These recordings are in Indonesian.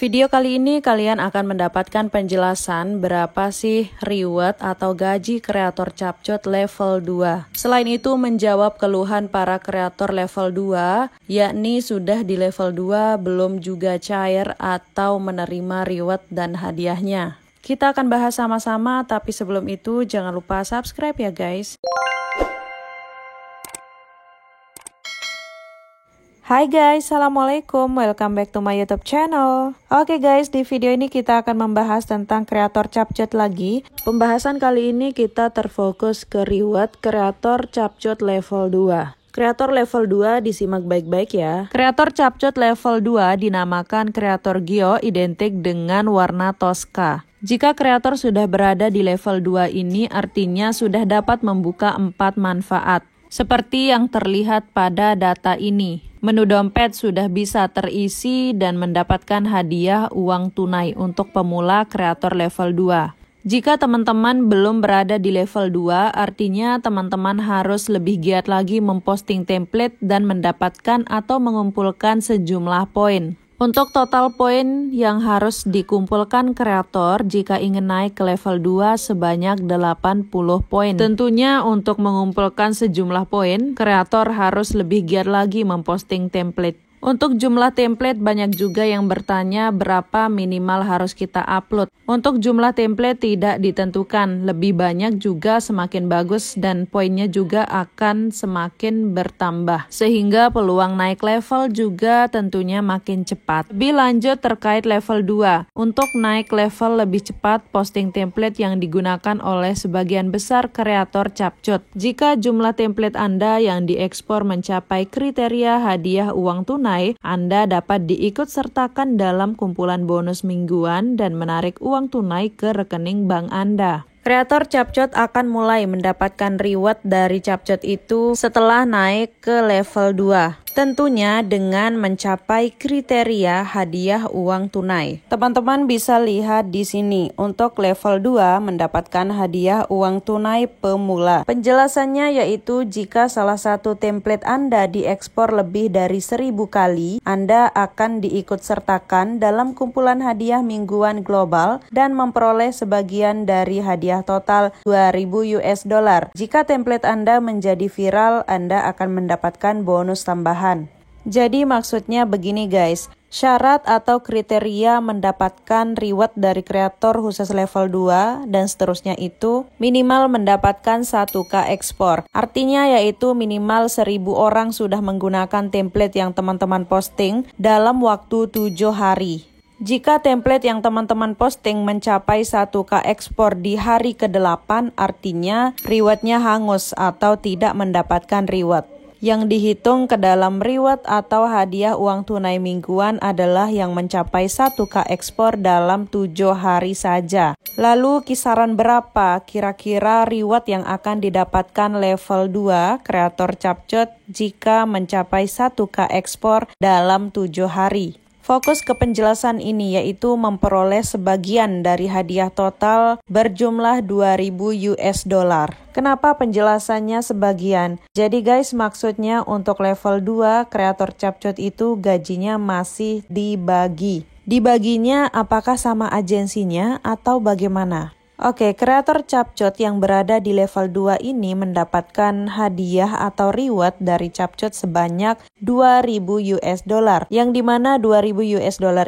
Video kali ini kalian akan mendapatkan penjelasan berapa sih reward atau gaji kreator CapCut level 2. Selain itu menjawab keluhan para kreator level 2, yakni sudah di level 2 belum juga cair atau menerima reward dan hadiahnya. Kita akan bahas sama-sama, tapi sebelum itu jangan lupa subscribe ya guys. Hai guys, Assalamualaikum, welcome back to my YouTube channel. Oke guys, di video ini kita akan membahas tentang kreator CapCut lagi. Pembahasan kali ini kita terfokus ke reward kreator CapCut level 2. Kreator level 2 disimak baik-baik ya. Kreator CapCut level 2 dinamakan kreator Geo identik dengan warna Tosca. Jika kreator sudah berada di level 2 ini artinya sudah dapat membuka 4 manfaat. Seperti yang terlihat pada data ini. Menu dompet sudah bisa terisi dan mendapatkan hadiah uang tunai untuk pemula kreator level 2. Jika teman-teman belum berada di level 2, artinya teman-teman harus lebih giat lagi memposting template dan mendapatkan atau mengumpulkan sejumlah poin. Untuk total poin yang harus dikumpulkan kreator jika ingin naik ke level 2 sebanyak 80 poin. Tentunya untuk mengumpulkan sejumlah poin, kreator harus lebih giat lagi memposting template. Untuk jumlah template banyak juga yang bertanya berapa minimal harus kita upload. Untuk jumlah template tidak ditentukan, lebih banyak juga semakin bagus dan poinnya juga akan semakin bertambah. Sehingga peluang naik level juga tentunya makin cepat. Lebih lanjut terkait level 2. Untuk naik level lebih cepat, posting template yang digunakan oleh sebagian besar kreator CapCut. Jika jumlah template Anda yang diekspor mencapai kriteria hadiah uang tunai, Anda dapat diikutsertakan dalam kumpulan bonus mingguan dan menarik uang tunai ke rekening bank Anda. Kreator CapCut akan mulai mendapatkan reward dari CapCut itu setelah naik ke level 2. Tentunya dengan mencapai kriteria hadiah uang tunai. Teman-teman bisa lihat di sini untuk level 2 mendapatkan hadiah uang tunai pemula. Penjelasannya yaitu jika salah satu template Anda diekspor lebih dari 1000 kali, Anda akan diikutsertakan dalam kumpulan hadiah mingguan global dan memperoleh sebagian dari hadiah total $2.000. Jika template Anda menjadi viral, Anda akan mendapatkan bonus tambahan. Jadi maksudnya begini guys, syarat atau kriteria mendapatkan reward dari kreator khusus level 2 dan seterusnya itu minimal mendapatkan 1K ekspor. Artinya yaitu minimal 1000 orang sudah menggunakan template yang teman-teman posting dalam waktu 7 hari. Jika template yang teman-teman posting mencapai 1K ekspor di hari ke-8, artinya rewardnya hangus atau tidak mendapatkan reward. Yang dihitung ke dalam reward atau hadiah uang tunai mingguan adalah yang mencapai 1K ekspor dalam 7 hari saja. Lalu kisaran berapa kira-kira reward yang akan didapatkan level 2 kreator CapCut jika mencapai 1K ekspor dalam 7 hari? Fokus ke penjelasan ini yaitu memperoleh sebagian dari hadiah total berjumlah $2.000. Kenapa penjelasannya sebagian? Jadi guys, maksudnya untuk level 2 kreator CapCut itu gajinya masih dibagi. Dibaginya apakah sama agensinya atau bagaimana? Oke, kreator CapCut yang berada di level 2 ini mendapatkan hadiah atau reward dari CapCut sebanyak $2.000, yang dimana $2.000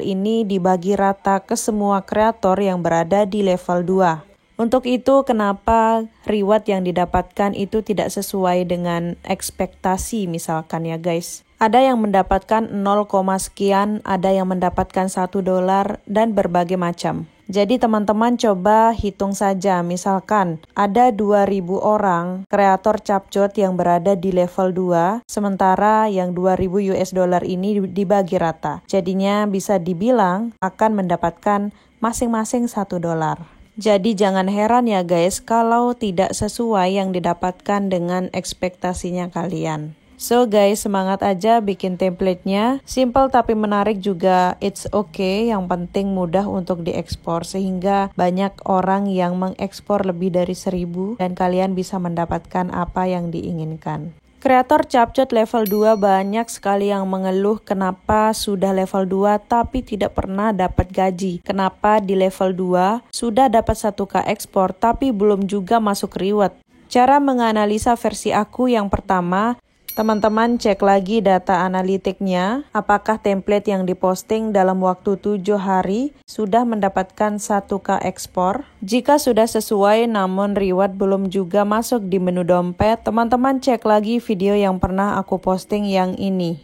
ini dibagi rata ke semua kreator yang berada di level 2. Untuk itu kenapa reward yang didapatkan itu tidak sesuai dengan ekspektasi misalkan ya guys. Ada yang mendapatkan 0, sekian, ada yang mendapatkan $1 dan berbagai macam. Jadi teman-teman coba hitung saja, misalkan ada 2000 orang kreator CapCut yang berada di level 2, sementara yang $2.000 ini dibagi rata. Jadinya bisa dibilang akan mendapatkan masing-masing $1. Jadi jangan heran ya guys kalau tidak sesuai yang didapatkan dengan ekspektasinya kalian. So guys, semangat aja bikin templatenya. Simple tapi menarik juga, it's okay. Yang penting mudah untuk diekspor sehingga banyak orang yang mengekspor lebih dari 1000 dan kalian bisa mendapatkan apa yang diinginkan. Kreator CapCut level 2 banyak sekali yang mengeluh kenapa sudah level 2 tapi tidak pernah dapat gaji. Kenapa di level 2 sudah dapat 1K ekspor tapi belum juga masuk reward. Cara menganalisa versi aku yang pertama, teman-teman cek lagi data analitiknya, apakah template yang diposting dalam waktu 7 hari sudah mendapatkan 1K ekspor. Jika sudah sesuai namun reward belum juga masuk di menu dompet, teman-teman cek lagi video yang pernah aku posting yang ini.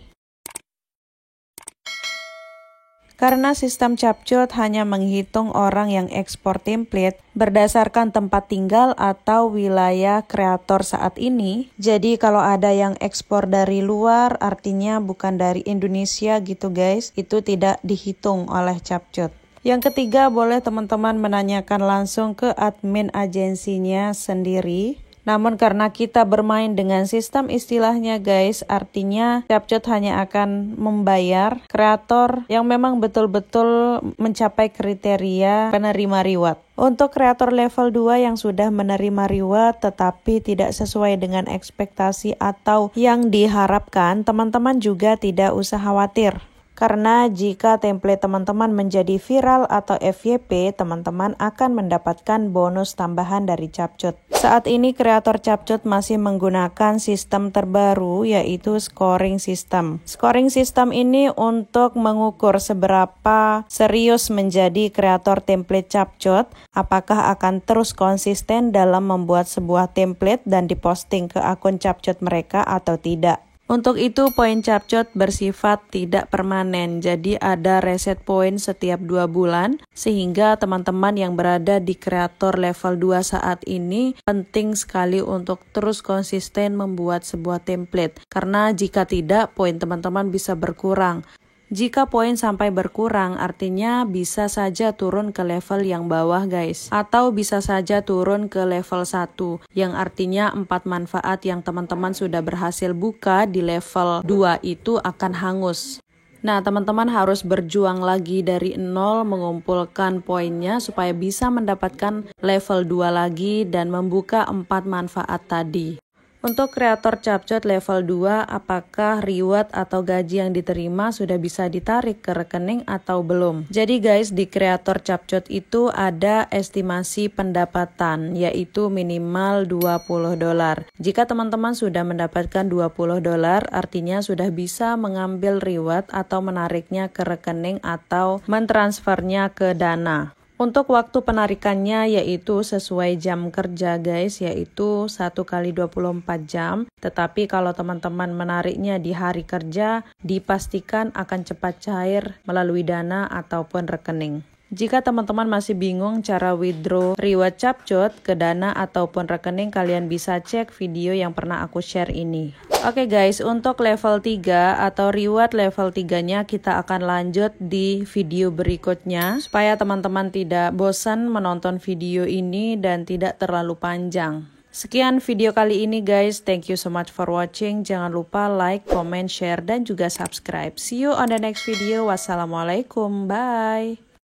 Karena sistem CapCut hanya menghitung orang yang ekspor template berdasarkan tempat tinggal atau wilayah kreator saat ini. Jadi kalau ada yang ekspor dari luar, artinya bukan dari Indonesia gitu guys, itu tidak dihitung oleh CapCut. Yang ketiga, boleh teman-teman menanyakan langsung ke admin agensinya sendiri. Namun karena kita bermain dengan sistem istilahnya guys, artinya CapCut hanya akan membayar kreator yang memang betul-betul mencapai kriteria penerima reward. Untuk kreator level 2 yang sudah menerima reward tetapi tidak sesuai dengan ekspektasi atau yang diharapkan, teman-teman juga tidak usah khawatir. Karena jika template teman-teman menjadi viral atau FYP, teman-teman akan mendapatkan bonus tambahan dari CapCut. Saat ini kreator CapCut masih menggunakan sistem terbaru yaitu scoring system. Scoring system ini untuk mengukur seberapa serius menjadi kreator template CapCut, apakah akan terus konsisten dalam membuat sebuah template dan diposting ke akun CapCut mereka atau tidak. Untuk itu, poin CapCut bersifat tidak permanen, jadi ada reset poin setiap 2 bulan, sehingga teman-teman yang berada di kreator level 2 saat ini penting sekali untuk terus konsisten membuat sebuah template, karena jika tidak, poin teman-teman bisa berkurang. Jika poin sampai berkurang, artinya bisa saja turun ke level yang bawah guys. Atau bisa saja turun ke level 1, yang artinya 4 manfaat yang teman-teman sudah berhasil buka di level 2 itu akan hangus. Nah, teman-teman harus berjuang lagi dari nol mengumpulkan poinnya supaya bisa mendapatkan level 2 lagi dan membuka 4 manfaat tadi. Untuk kreator CapCut level 2, apakah reward atau gaji yang diterima sudah bisa ditarik ke rekening atau belum? Jadi guys, di kreator CapCut itu ada estimasi pendapatan, yaitu minimal $20. Jika teman-teman sudah mendapatkan $20, artinya sudah bisa mengambil reward atau menariknya ke rekening atau mentransfernya ke Dana. Untuk waktu penarikannya yaitu sesuai jam kerja guys, yaitu 1 kali 24 jam. Tetapi kalau teman-teman menariknya di hari kerja, dipastikan akan cepat cair melalui Dana ataupun rekening. Jika teman-teman masih bingung cara withdraw reward CapCut ke Dana ataupun rekening, kalian bisa cek video yang pernah aku share ini. Oke guys, untuk level 3 atau reward level 3-nya kita akan lanjut di video berikutnya supaya teman-teman tidak bosan menonton video ini dan tidak terlalu panjang. Sekian video kali ini guys, thank you so much for watching. Jangan lupa like, comment, share, dan juga subscribe. See you on the next video. Wassalamualaikum, bye.